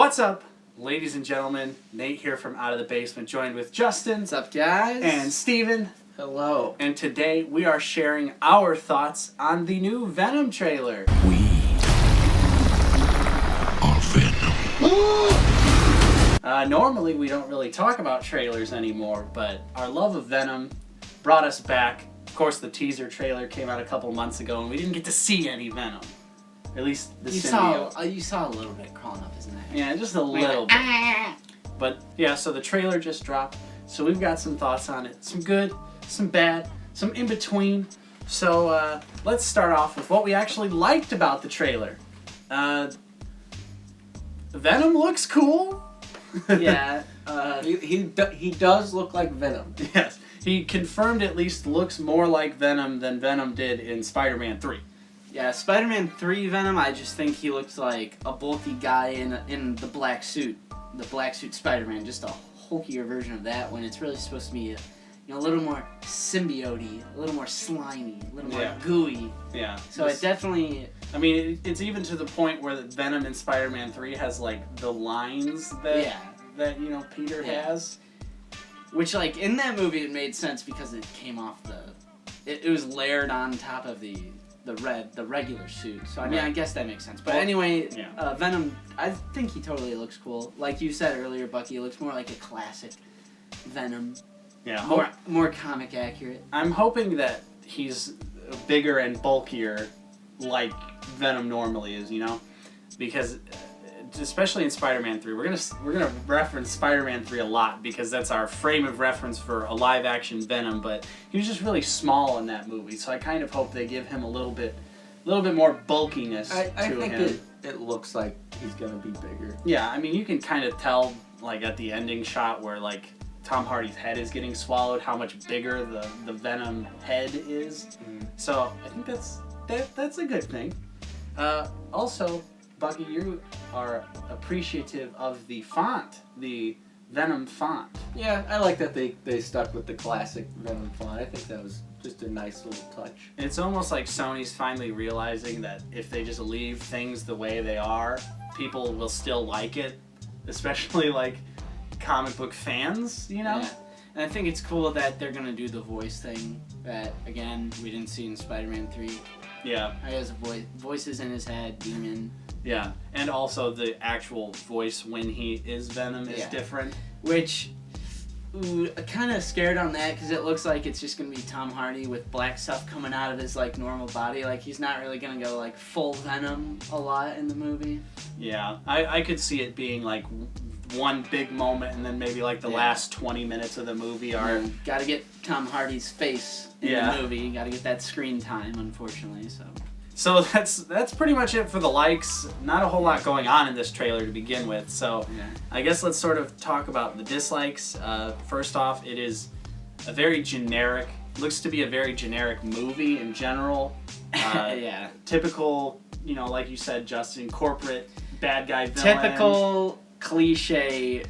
What's up, ladies and gentlemen? Nate here from Out of the Basement, joined with Justin. What's up, guys? And Steven. Hello. And today we are sharing our thoughts on the new Venom trailer. We are Venom. Normally we don't really talk about trailers anymore, but our love of Venom brought us back. Of course, the teaser trailer came out a couple months ago, and we didn't get to see any Venom. At least the symbiote. You saw a little bit crawling up his neck. Yeah, just a little bit. But yeah, so the trailer just dropped, so we've got some thoughts on it. Some good, some bad, some in between. So let's start off with what we actually liked about the trailer. Venom looks cool. Yeah, he does look like Venom. Yes, he confirmed at least looks more like Venom than Venom did in Spider-Man 3. Yeah, Spider-Man 3 Venom, I just think he looks like a bulky guy in the black suit. The black suit Spider-Man, just a hulkier version of that when it's really supposed to be a little more symbiote-y, a little more slimy, a little more gooey. Yeah. So it definitely... I mean, it's even to the point where Venom in Spider-Man 3 has, like, the lines that Peter has. Which, like, in that movie it made sense because it came off it was layered on top of the regular suit. So, I mean, I guess that makes sense. But anyway, Venom, I think he totally looks cool. Like you said earlier, Bucky, he looks more like a classic Venom. Yeah. More comic accurate. I'm hoping that he's bigger and bulkier like Venom normally is, because especially in Spider-Man 3, we're gonna reference Spider-Man 3 a lot because that's our frame of reference for a live-action Venom. But he was just really small in that movie, so I kind of hope they give him a little bit more bulkiness to him. I think it looks like he's gonna be bigger. Yeah, I mean, you can kind of tell, like, at the ending shot where, like, Tom Hardy's head is getting swallowed, how much bigger the Venom head is. So I think that's a good thing. Also, Bucky, you are appreciative of the font, the Venom font. Yeah, I like that they stuck with the classic Venom font. I think that was just a nice little touch. It's almost like Sony's finally realizing that if they just leave things the way they are, people will still like it, especially like comic book fans, Yeah. And I think it's cool that they're gonna do the voice thing that, again, we didn't see in Spider-Man 3. Yeah. He has voices in his head, demon. Yeah, and also the actual voice when he is Venom is different. Which, kind of scared on that because it looks like it's just going to be Tom Hardy with black stuff coming out of his, like, normal body. Like, he's not really going to go, like, full Venom a lot in the movie. Yeah, I could see it being, like, one big moment and then maybe, like, the last 20 minutes of the movie are... Got to get Tom Hardy's face in the movie. Got to get that screen time, unfortunately, So that's pretty much it for the likes. Not a whole lot going on in this trailer to begin with. So I guess let's sort of talk about the dislikes. First off, it is a very generic, looks to be a very generic movie in general. Typical, like you said, Justin, corporate bad guy villain. Typical cliche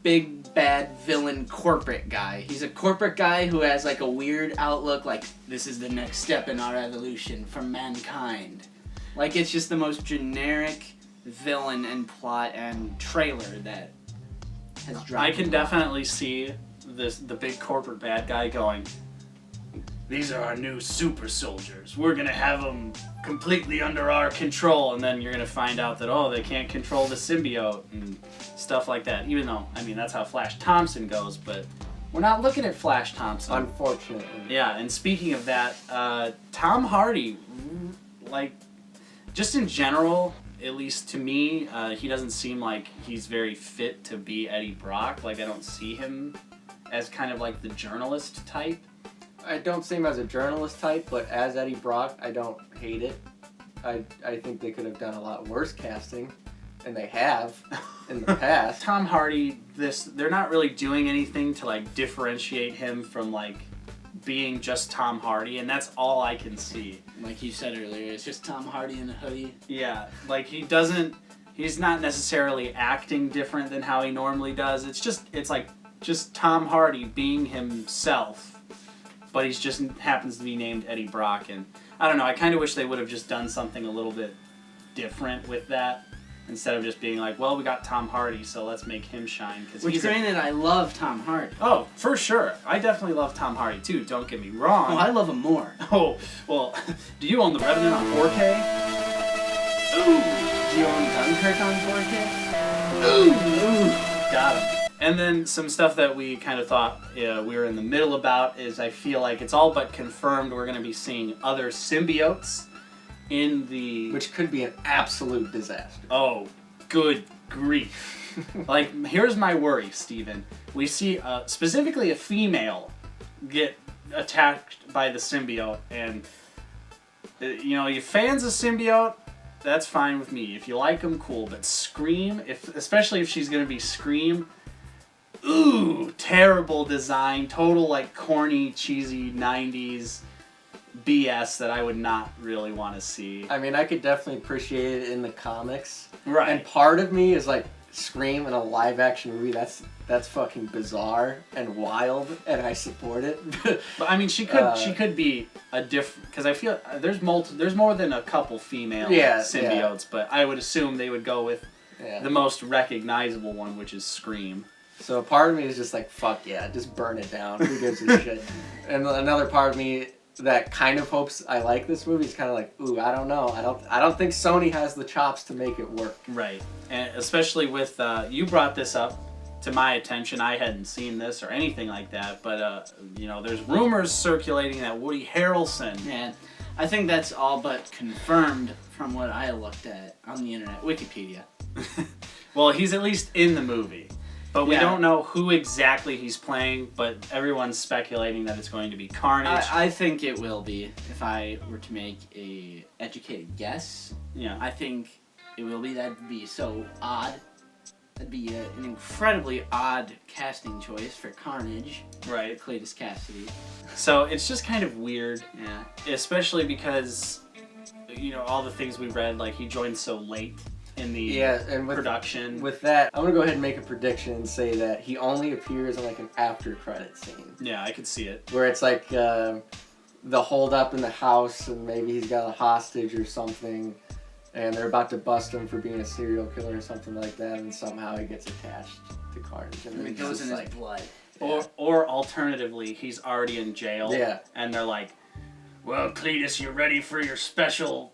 big bad villain corporate guy. He's a corporate guy who has, like, a weird outlook, like, this is the next step in our evolution from mankind. Like, it's just the most generic villain and plot and trailer that has dropped. I can definitely see the big corporate bad guy going, these are our new super soldiers. We're going to have them completely under our control. And then you're going to find out that, they can't control the symbiote and stuff like that. Even though, I mean, that's how Flash Thompson goes. But we're not looking at Flash Thompson. Unfortunately. Yeah, and speaking of that, Tom Hardy, like, just in general, at least to me, he doesn't seem like he's very fit to be Eddie Brock. Like, I don't see him as kind of like the journalist type. I don't see him as a journalist type, but as Eddie Brock, I don't hate it. I think they could have done a lot worse casting, and they have in the past. Tom Hardy, they're not really doing anything to, like, differentiate him from, like, being just Tom Hardy, and that's all I can see. Like you said earlier, it's just Tom Hardy in a hoodie. Yeah, like, he's not necessarily acting different than how he normally does. It's like just Tom Hardy being himself. But he just happens to be named Eddie Brock, and I don't know, I kind of wish they would have just done something a little bit different with that. instead of just being like, well, we got Tom Hardy, so let's make him shine. Which, granted, I love Tom Hardy. Oh, for sure. I definitely love Tom Hardy, too. Don't get me wrong. Oh, I love him more. Oh, well, do you own The Revenant on 4K? Ooh. Do you own Dunkirk on 4K? Ooh. Got him. And then some stuff that we kind of thought we were in the middle about is I feel like it's all but confirmed we're going to be seeing other symbiotes in the... Which could be an absolute disaster. Oh, good grief. Like, here's my worry, Steven. We see specifically a female get attacked by the symbiote, and you fans of symbiote, that's fine with me. If you like them, cool. But Scream, especially if she's going to be Scream... Ooh, terrible design, total like corny, cheesy 90s BS that I would not really want to see. I mean, I could definitely appreciate it in the comics. Right. And part of me is like, Scream in a live action movie, that's fucking bizarre and wild, and I support it. But I mean, she could be a different, because I feel there's more than a couple female symbiotes, but I would assume they would go with the most recognizable one, which is Scream. So part of me is just like, fuck yeah, just burn it down. Who gives a shit? And another part of me that kind of hopes I like this movie is kind of like, ooh, I don't know. I don't think Sony has the chops to make it work. Right. And especially with, you brought this up to my attention. I hadn't seen this or anything like that. But, there's rumors circulating that Woody Harrelson... Man, I think that's all but confirmed from what I looked at on the internet. Wikipedia. Well, he's at least in the movie. But we don't know who exactly he's playing, but everyone's speculating that it's going to be Carnage. I think it will be, if I were to make a educated guess. Yeah. I think it will be. That'd be so odd. That'd be an incredibly odd casting choice for Carnage. Right. Cletus Cassidy. So it's just kind of weird. Yeah. Especially because, all the things we read, like he joined so late in the production. With that, I'm going to go ahead and make a prediction and say that he only appears in like an after credit scene. Yeah, I could see it. Where it's like the hold up in the house and maybe he's got a hostage or something and they're about to bust him for being a serial killer or something like that, and somehow he gets attached to Carnage. And it goes in his blood. Or alternatively, he's already in jail. Yeah. And they're like, well, Cletus, you ready for your special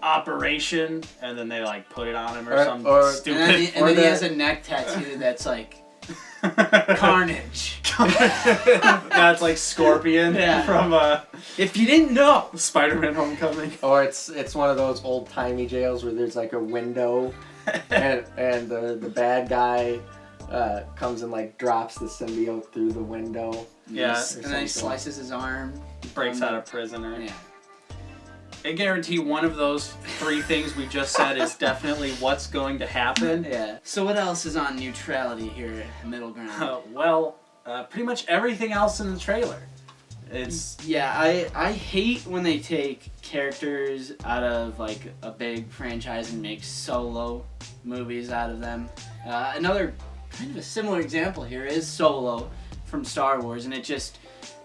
operation? And then they like put it on him or something stupid. And then he has a neck tattoo that's like Carnage. That's like Scorpion from if you didn't know, Spider-Man Homecoming. Or it's one of those old timey jails where there's like a window and the bad guy comes and like drops the symbiote through the window. Yeah. And then he slices his arm. Breaks out a prisoner. Yeah. I guarantee one of those three things we just said is definitely what's going to happen. Yeah. So what else is on neutrality here at Middle Ground? Pretty much everything else in the trailer. I hate when they take characters out of like a big franchise and make solo movies out of them. Another kind of a similar example here is Solo from Star Wars, and it just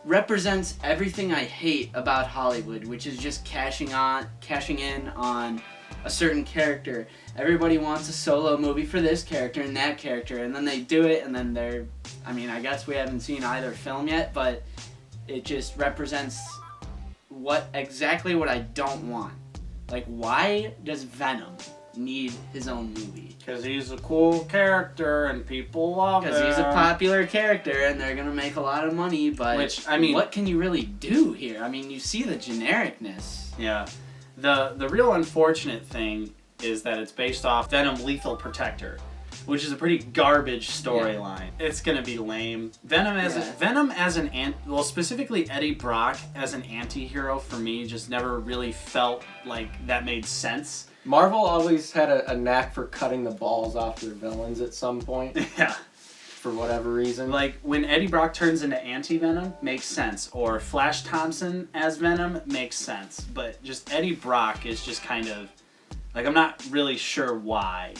represents everything I hate about Hollywood, which is just cashing in on a certain character. Everybody wants a solo movie for this character and that character, and then they do it, and then I guess we haven't seen either film yet, but it just represents exactly what I don't want. Like, why does Venom need his own movie? Because he's a cool character and people love him. Because he's a popular character and they're going to make a lot of money, but what can you really do here? I mean, you see the genericness. Yeah. The real unfortunate thing is that it's based off Venom Lethal Protector, which is a pretty garbage storyline. Yeah. It's going to be lame. Specifically Eddie Brock as an anti-hero for me just never really felt like that made sense. Marvel always had a knack for cutting the balls off their villains at some point. Yeah. For whatever reason. Like, when Eddie Brock turns into Anti-Venom, makes sense. Or Flash Thompson as Venom, makes sense. But just Eddie Brock is just kind of... Like, I'm not really sure why.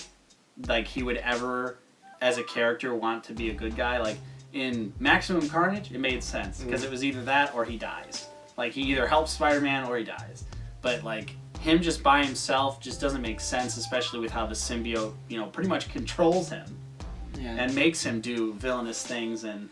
Like, he would ever, as a character, want to be a good guy. Like, in Maximum Carnage, it made sense. Because it was either that or he dies. Like, he either helps Spider-Man or he dies. But, like... him just by himself just doesn't make sense, especially with how the symbiote, pretty much controls him and makes him do villainous things. And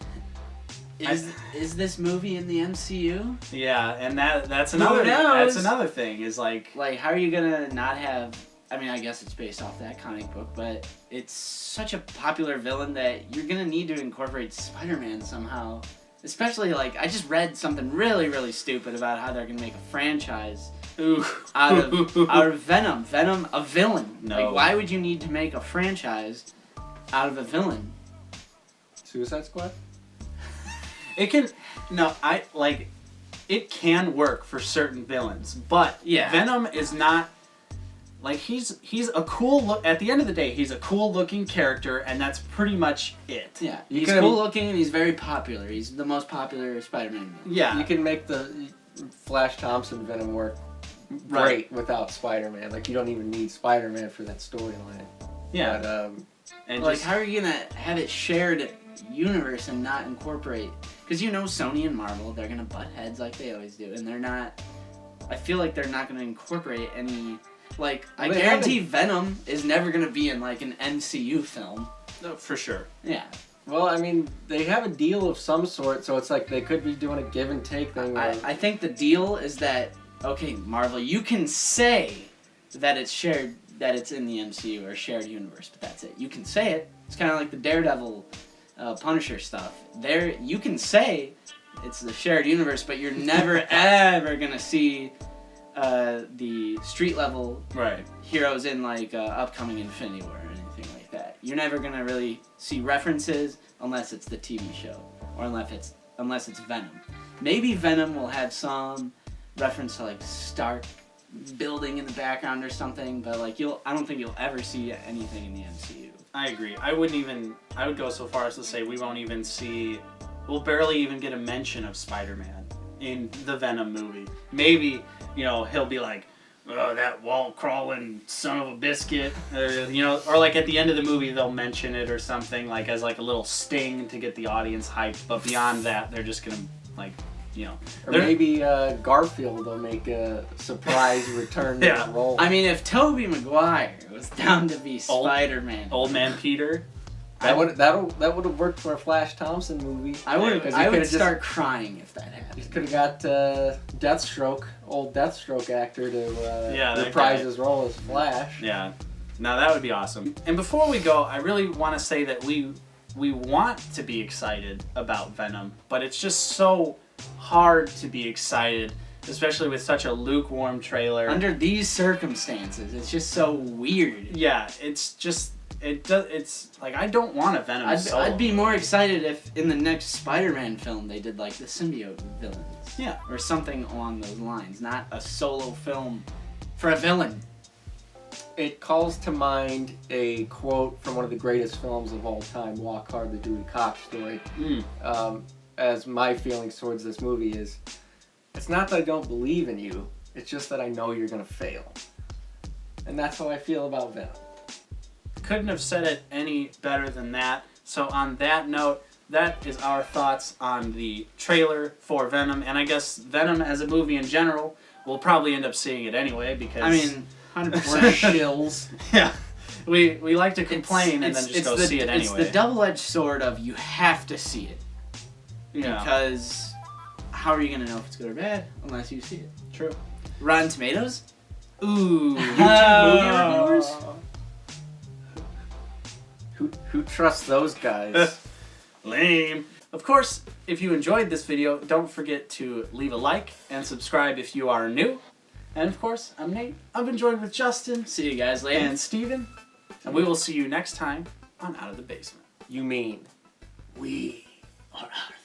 is this movie in the MCU? Yeah, and that's another thing is like how are you gonna not have? I mean, I guess it's based off that comic book, but it's such a popular villain that you're gonna need to incorporate Spider-Man somehow. Especially, I just read something really, really stupid about how they're gonna make a franchise out of Venom. Venom, a villain. No. Why would you need to make a franchise out of a villain? Suicide Squad? It can work for certain villains, but Venom is not. He's a cool look. At the end of the day, he's a cool looking character, and that's pretty much it. Yeah, he's cool looking and he's very popular. He's the most popular Spider-Man. Yeah, you can make the Flash Thompson Venom work great without Spider-Man. You don't even need Spider-Man for that storyline. Yeah, but, and how are you gonna have it shared universe and not incorporate? Because Sony and Marvel, they're gonna butt heads like they always do, and they're not. I feel like they're not gonna incorporate any. I guarantee Venom is never going to be in, an MCU film. No, for sure. Yeah. Well, I mean, they have a deal of some sort, so it's they could be doing a give and take thing. I think the deal is that, okay, Marvel, you can say that it's shared, that it's in the MCU or shared universe, but that's it. You can say it. It's kind of like the Daredevil, Punisher stuff. You can say it's the shared universe, but you're never, ever going to see the street level heroes in upcoming Infinity War or anything like that. You're never gonna really see references unless it's the TV show or unless it's Venom. Maybe Venom will have some reference to Stark building in the background or something, but I don't think you'll ever see anything in the MCU. I agree. I would go so far as to say we'll barely even get a mention of Spider-Man in the Venom movie. Maybe he'll be like, oh, that wall-crawling son of a biscuit. Or at the end of the movie, they'll mention it or something, as a little sting to get the audience hyped. But beyond that, they're just going to, Or maybe Garfield will make a surprise return to the role. I mean, if Tobey Maguire was down to be Spider-Man. Old Man Peter. That would have worked for a Flash Thompson movie. I would start crying if that happened. You could have got Deathstroke, old Deathstroke actor, to reprise his role as Flash. Yeah, now that would be awesome. And before we go, I really want to say that we want to be excited about Venom, but it's just so hard to be excited, especially with such a lukewarm trailer. Under these circumstances, it's just so weird. Yeah, it's just. It's I don't want a Venom solo. I'd be more excited if in the next Spider-Man film they did the symbiote villains. Yeah. Or something along those lines, not a solo film for a villain. It calls to mind a quote from one of the greatest films of all time, Walk Hard, the Dewey Cox story. As my feelings towards this movie is, it's not that I don't believe in you, it's just that I know you're going to fail. And that's how I feel about Venom. Couldn't have said it any better than that. So on that note, that is our thoughts on the trailer for Venom, and I guess Venom as a movie in general. We'll probably end up seeing it anyway because 100% shills. Yeah, we like to complain and then just go see it anyway. It's the double-edged sword of you have to see it. Yeah. Because how are you gonna know if it's good or bad unless you see it? True. Rotten Tomatoes. Ooh. YouTube movie reviewers. Who trusts those guys? Lame. Of course, if you enjoyed this video, don't forget to leave a like and subscribe if you are new. And of course, I'm Nate. I've been joined with Justin. See you guys later. And Steven. And we will see you next time on Out of the Basement. You mean we are out of